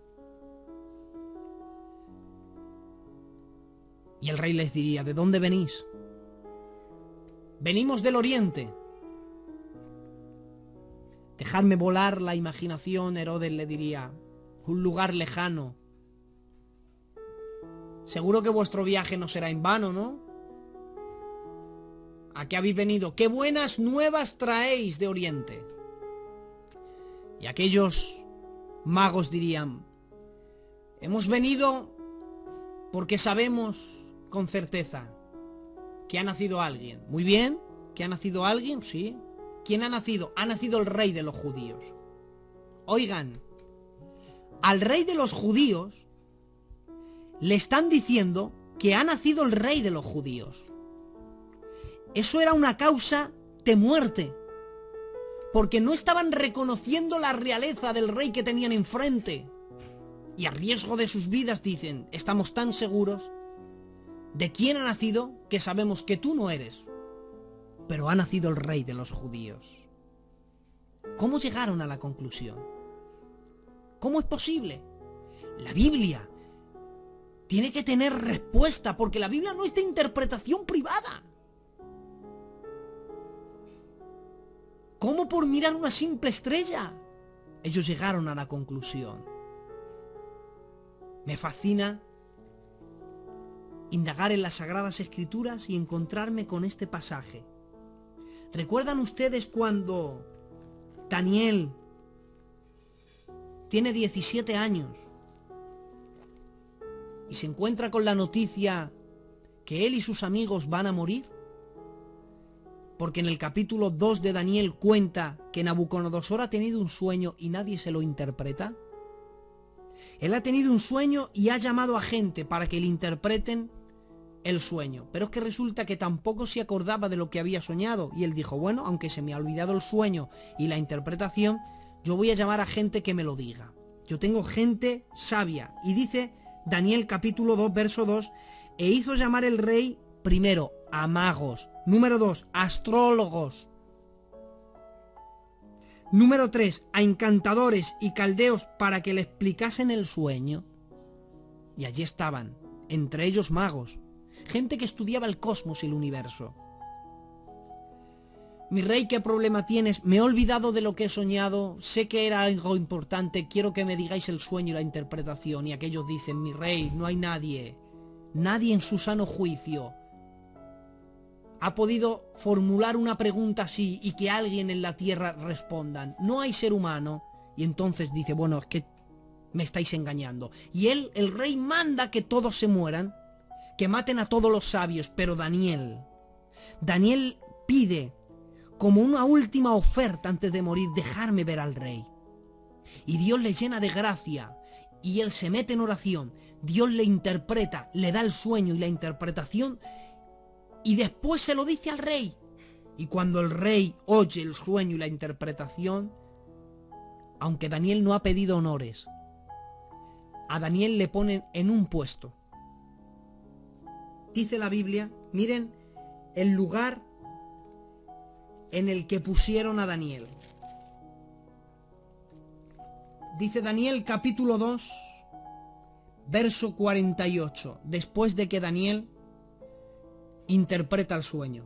y el rey les diría: ¿de dónde venís? Venimos del oriente. Dejadme volar la imaginación, Herodes le diría: un lugar lejano. Seguro que vuestro viaje no será en vano, ¿no? ¿A qué habéis venido? ¿Qué buenas nuevas traéis de oriente? Y aquellos magos dirían: hemos venido porque sabemos con certeza que ha nacido alguien. Muy bien, ¿que ha nacido alguien? Sí. ¿Quién ha nacido? Ha nacido el rey de los judíos. Oigan, al rey de los judíos le están diciendo que ha nacido el rey de los judíos. Eso era una causa de muerte, porque no estaban reconociendo la realeza del rey que tenían enfrente. Y a riesgo de sus vidas dicen: estamos tan seguros de quién ha nacido que sabemos que tú no eres, pero ha nacido el rey de los judíos. ¿Cómo llegaron a la conclusión? ¿Cómo es posible? La Biblia tiene que tener respuesta, porque la Biblia no es de interpretación privada. ¿Cómo por mirar una simple estrella ellos llegaron a la conclusión? Me fascina indagar en las Sagradas Escrituras y encontrarme con este pasaje. ¿Recuerdan ustedes cuando Daniel tiene 17 años y se encuentra con la noticia que él y sus amigos van a morir? Porque en el capítulo 2 de Daniel cuenta que Nabucodonosor ha tenido un sueño y nadie se lo interpreta. Él ha tenido un sueño y ha llamado a gente para que le interpreten el sueño. Pero es que resulta que tampoco se acordaba de lo que había soñado. Y él dijo: bueno, aunque se me ha olvidado el sueño y la interpretación, yo voy a llamar a gente que me lo diga. Yo tengo gente sabia. Y dice Daniel capítulo 2, verso 2, e hizo llamar el rey primero a magos. Número 2, astrólogos. Número 3, a encantadores y caldeos para que le explicasen el sueño. Y allí estaban, entre ellos magos, gente que estudiaba el cosmos y el universo. Mi rey, ¿qué problema tienes? Me he olvidado de lo que he soñado, sé que era algo importante, quiero que me digáis el sueño y la interpretación. Y aquellos dicen: mi rey, no hay nadie en su sano juicio ha podido formular una pregunta así y que alguien en la tierra respondan, no hay ser humano, y entonces dice, bueno, es que me estáis engañando. Y él, el rey, manda que todos se mueran, que maten a todos los sabios, pero Daniel pide como una última oferta antes de morir, dejarme ver al rey. Y Dios le llena de gracia y él se mete en oración. Dios le interpreta, le da el sueño y la interpretación y después se lo dice al rey. Y cuando el rey oye el sueño y la interpretación, aunque Daniel no ha pedido honores, a Daniel le ponen en un puesto. Dice la Biblia, miren el lugar en el que pusieron a Daniel. Dice Daniel capítulo 2, verso 48, después de que Daniel interpreta el sueño.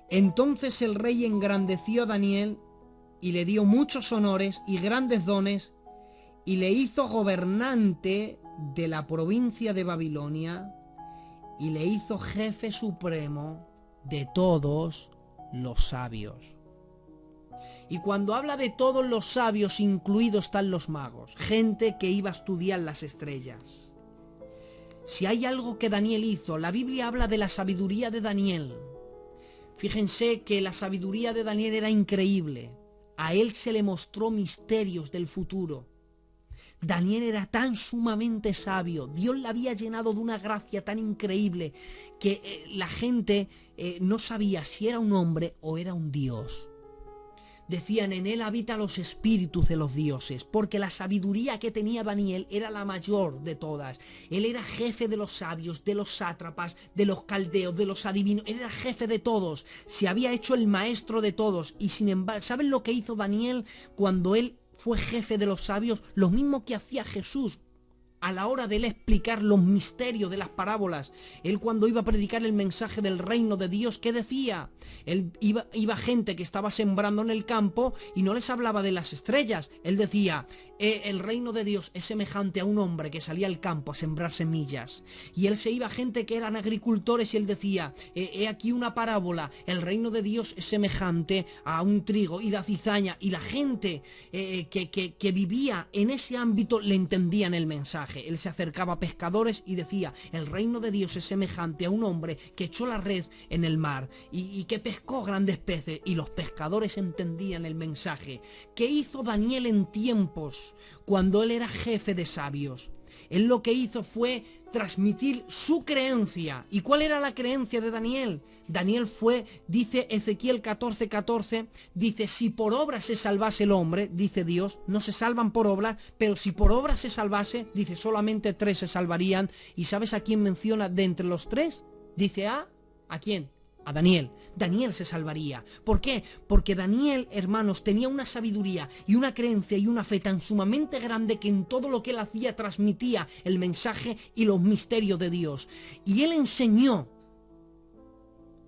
Entonces el rey engrandeció a Daniel y le dio muchos honores y grandes dones y le hizo gobernante de la provincia de Babilonia y le hizo jefe supremo de todos los sabios. Y cuando habla de todos los sabios, incluidos están los magos, gente que iba a estudiar las estrellas. Si hay algo que Daniel hizo, la Biblia habla de la sabiduría de Daniel. Fíjense que la sabiduría de Daniel era increíble. A él se le mostró misterios del futuro. Daniel era tan sumamente sabio, Dios le había llenado de una gracia tan increíble que la gente no sabía si era un hombre o era un dios. Decían, en él habitan los espíritus de los dioses, porque la sabiduría que tenía Daniel era la mayor de todas. Él era jefe de los sabios, de los sátrapas, de los caldeos, de los adivinos, él era jefe de todos, se había hecho el maestro de todos. Y sin embargo, ¿saben lo que hizo Daniel cuando él fue jefe de los sabios? Lo mismo que hacía Jesús a la hora de él explicar los misterios de las parábolas. Él cuando iba a predicar el mensaje del reino de Dios, ¿qué decía? Él iba gente que estaba sembrando en el campo y no les hablaba de las estrellas. Él decía, el reino de Dios es semejante a un hombre que salía al campo a sembrar semillas. Y él se iba a gente que eran agricultores y él decía, he aquí una parábola, el reino de Dios es semejante a un trigo y la cizaña. Y la gente que vivía en ese ámbito le entendían el mensaje. Él se acercaba a pescadores y decía, el reino de Dios es semejante a un hombre que echó la red en el mar y que pescó grandes peces, y los pescadores entendían el mensaje. ¿Qué hizo Daniel en tiempos cuando él era jefe de sabios? Él lo que hizo fue transmitir su creencia. ¿Y cuál era la creencia de Daniel? Daniel fue, dice Ezequiel 14:14, dice, si por obra se salvase el hombre, dice Dios, no se salvan por obras, pero si por obra se salvase, dice, solamente 3 se salvarían. ¿Y sabes a quién menciona de entre los 3? Dice, ¿a quién? A Daniel. Daniel se salvaría. ¿Por qué? Porque Daniel, hermanos, tenía una sabiduría y una creencia y una fe tan sumamente grande que en todo lo que él hacía transmitía el mensaje y los misterios de Dios. Y él enseñó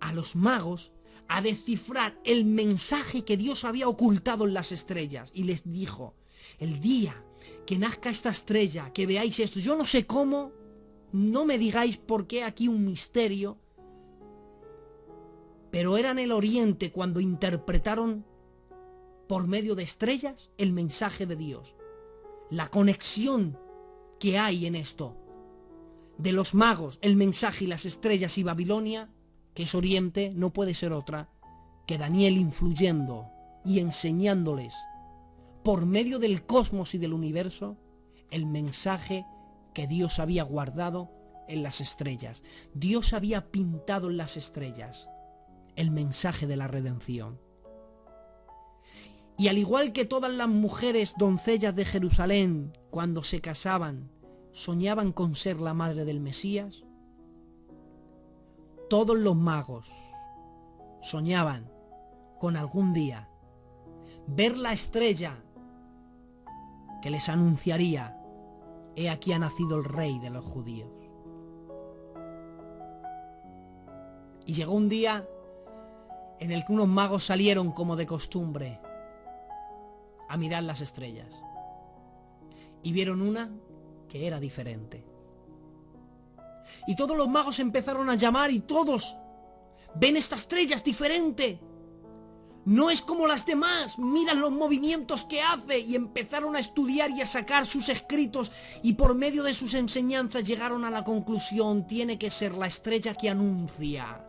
a los magos a descifrar el mensaje que Dios había ocultado en las estrellas. Y les dijo, el día que nazca esta estrella, que veáis esto, yo no sé cómo, no me digáis por qué aquí un misterio, pero era en el oriente cuando interpretaron por medio de estrellas el mensaje de Dios. La conexión que hay en esto de los magos, el mensaje y las estrellas y Babilonia, que es oriente, no puede ser otra que Daniel influyendo y enseñándoles por medio del cosmos y del universo el mensaje que Dios había guardado en las estrellas. Dios había pintado en las estrellas el mensaje de la redención. Y al igual que todas las mujeres doncellas de Jerusalén, cuando se casaban, soñaban con ser la madre del Mesías, todos los magos soñaban con algún día ver la estrella que les anunciaría, he aquí ha nacido el rey de los judíos. Y llegó un día en el que unos magos salieron como de costumbre a mirar las estrellas y vieron una que era diferente. Y todos los magos empezaron a llamar y todos ven, esta estrella es diferente. No es como las demás, mira los movimientos que hace, y empezaron a estudiar y a sacar sus escritos, y por medio de sus enseñanzas llegaron a la conclusión: tiene que ser la estrella que anuncia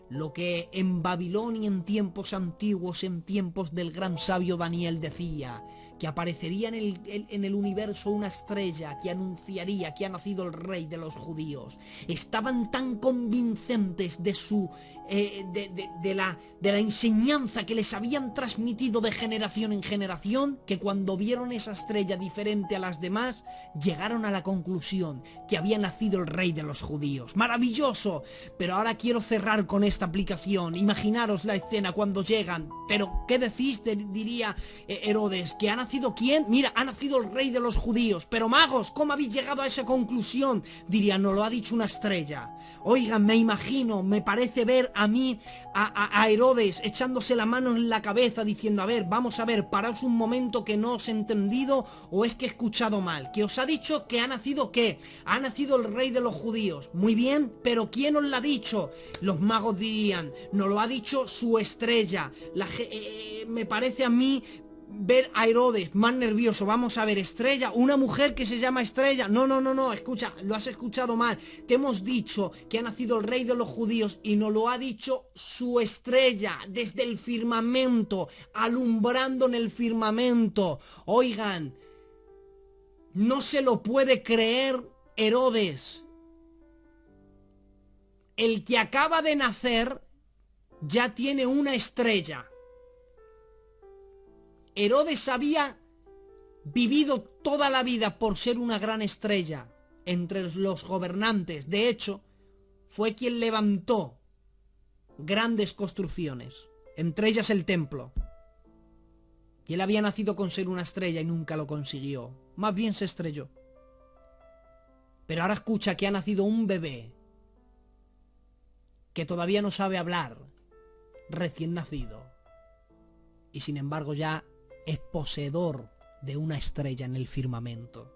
lo que en Babilonia, en tiempos antiguos, en tiempos del gran sabio Daniel, decía, que aparecería en el universo una estrella que anunciaría que ha nacido el rey de los judíos. Estaban tan convincentes de su de la enseñanza que les habían transmitido de generación en generación, que cuando vieron esa estrella diferente a las demás, llegaron a la conclusión que había nacido el rey de los judíos. ¡Maravilloso! Pero ahora quiero cerrar con esta aplicación. Imaginaros la escena cuando llegan. ¿Pero qué decís? Diría Herodes. ¿Que ha nacido quién? Mira, ha nacido el rey de los judíos. Pero magos, ¿cómo habéis llegado a esa conclusión? Diría, no lo ha dicho una estrella. Oigan, me imagino, me parece ver a mí, a Herodes echándose la mano en la cabeza diciendo: a ver, vamos a ver, paraos un momento, que no os he entendido, o es que he escuchado mal. ¿Que os ha dicho que ha nacido qué? Ha nacido el rey de los judíos. Muy bien, pero ¿quién os lo ha dicho? Los magos dirían: nos lo ha dicho su estrella. Me parece a mí ver a Herodes más nervioso. Vamos a ver, estrella, una mujer que se llama Estrella. No, escucha, lo has escuchado mal. Te hemos dicho que ha nacido el rey de los judíos, y nos lo ha dicho su estrella, desde el firmamento, alumbrando en el firmamento. Oigan, no se lo puede creer Herodes. El que acaba de nacer ya tiene una estrella. Herodes había vivido toda la vida por ser una gran estrella entre los gobernantes. De hecho, fue quien levantó grandes construcciones, entre ellas el templo. Y él había nacido con ser una estrella y nunca lo consiguió. Más bien se estrelló. Pero ahora escucha que ha nacido un bebé que todavía no sabe hablar, recién nacido. Y sin embargo ya es poseedor de una estrella en el firmamento.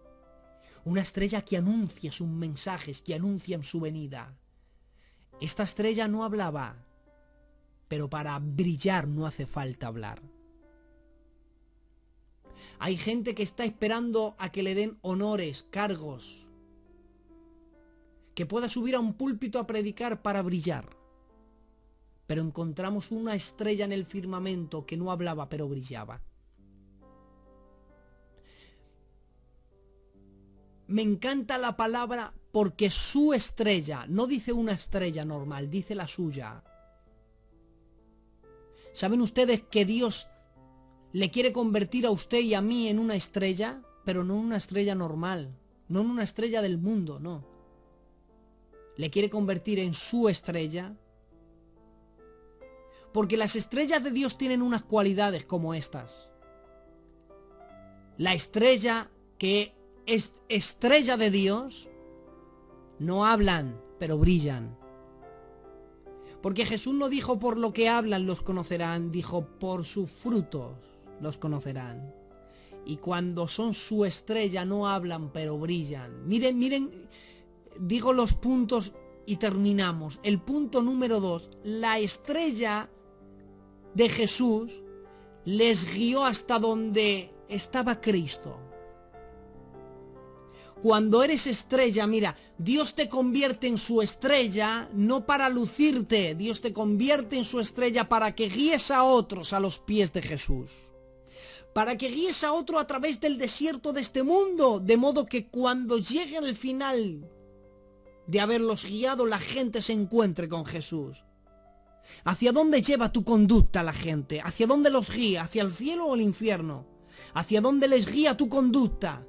Una estrella que anuncia sus mensajes, que anuncian su venida. Esta estrella no hablaba, pero para brillar no hace falta hablar. Hay gente que está esperando a que le den honores, cargos, que pueda subir a un púlpito a predicar para brillar. Pero encontramos una estrella en el firmamento que no hablaba, pero brillaba. Me encanta la palabra porque su estrella, no dice una estrella normal, dice la suya. ¿Saben ustedes que Dios le quiere convertir a usted y a mí en una estrella? Pero no en una estrella normal, no en una estrella del mundo, no. Le quiere convertir en su estrella. Porque las estrellas de Dios tienen unas cualidades como estas. La estrella que es estrella de Dios, no hablan, pero brillan. Porque Jesús no dijo: por lo que hablan los conocerán, dijo: por sus frutos los conocerán. Y cuando son su estrella no hablan, pero brillan. Miren, digo los puntos y terminamos. El punto número 2, la estrella de Jesús les guió hasta donde estaba Cristo. Cuando eres estrella, mira, Dios te convierte en su estrella no para lucirte, Dios te convierte en su estrella para que guíes a otros a los pies de Jesús. Para que guíes a otro a través del desierto de este mundo, de modo que cuando llegue al final de haberlos guiado, la gente se encuentre con Jesús. ¿Hacia dónde lleva tu conducta la gente? ¿Hacia dónde los guía? ¿Hacia el cielo o el infierno? ¿Hacia dónde les guía tu conducta?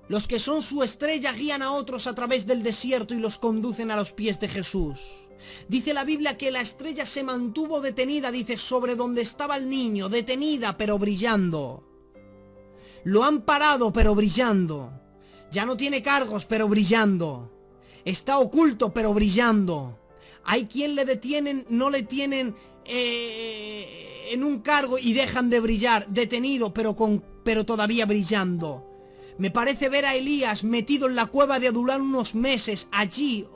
Los que son su estrella guían a otros a través del desierto y los conducen a los pies de Jesús. Dice la Biblia que la estrella se mantuvo detenida, dice, sobre donde estaba el niño, detenida pero brillando. Lo han parado pero brillando. Ya no tiene cargos pero brillando. Está oculto pero brillando. Hay quien le detienen, no le tienen en un cargo y dejan de brillar, detenido pero todavía brillando. Me parece ver a Elías metido en la cueva de Adulam unos meses, allí,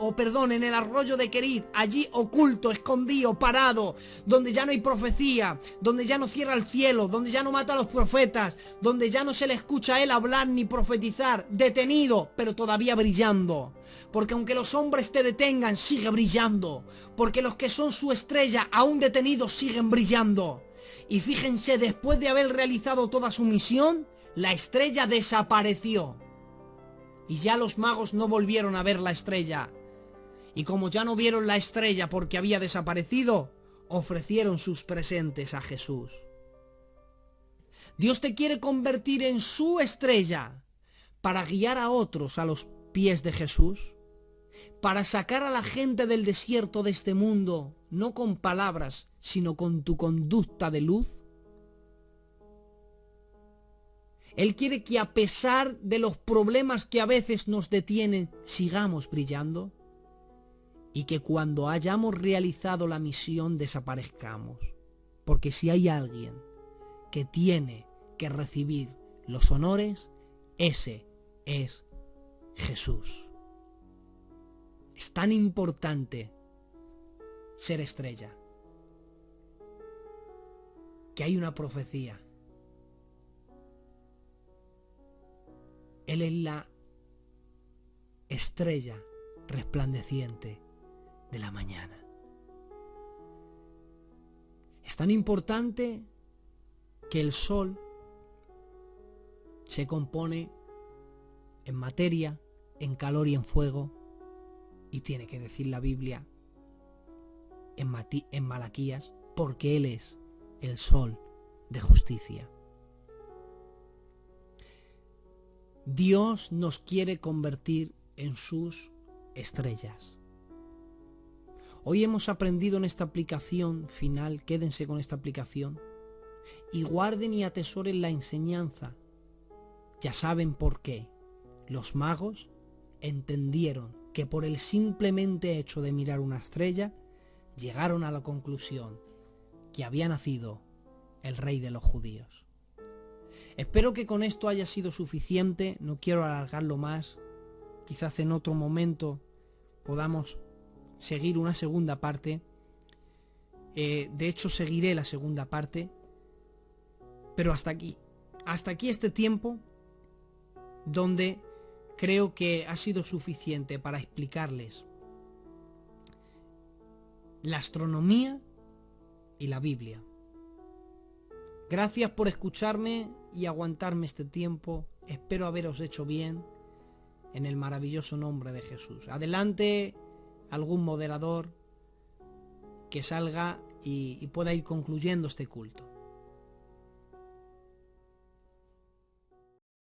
en el arroyo de Querid, allí oculto, escondido, parado, donde ya no hay profecía, donde ya no cierra el cielo, donde ya no mata a los profetas, donde ya no se le escucha a él hablar ni profetizar, detenido, pero todavía brillando. Porque aunque los hombres te detengan, sigue brillando. Porque los que son su estrella, aún detenidos, siguen brillando. Y fíjense, después de haber realizado toda su misión, la estrella desapareció. Y ya los magos no volvieron a ver la estrella. Y como ya no vieron la estrella porque había desaparecido, ofrecieron sus presentes a Jesús. Dios te quiere convertir en su estrella para guiar a otros a los pies de Jesús, para sacar a la gente del desierto de este mundo, no con palabras, sino con tu conducta de luz. Él quiere que a pesar de los problemas que a veces nos detienen, sigamos brillando y que cuando hayamos realizado la misión desaparezcamos. Porque si hay alguien que tiene que recibir los honores, ese es Jesús. Es tan importante ser estrella que hay una profecía. Él es la estrella resplandeciente de la mañana. Es tan importante que el sol se compone en materia, en calor y en fuego, y tiene que decir la Biblia en Malaquías, porque Él es el sol de justicia. Dios nos quiere convertir en sus estrellas. Hoy hemos aprendido en esta aplicación final, quédense con esta aplicación, y guarden y atesoren la enseñanza. Ya saben por qué. Los magos entendieron que por el simplemente hecho de mirar una estrella, llegaron a la conclusión que había nacido el rey de los judíos. Espero que con esto haya sido suficiente, no quiero alargarlo más, quizás en otro momento podamos seguir una segunda parte, de hecho seguiré la segunda parte, pero hasta aquí este tiempo donde creo que ha sido suficiente para explicarles la astronomía y la Biblia. Gracias por escucharme y aguantarme este tiempo. Espero haberos hecho bien en el maravilloso nombre de Jesús. Adelante algún moderador que salga y pueda ir concluyendo este culto.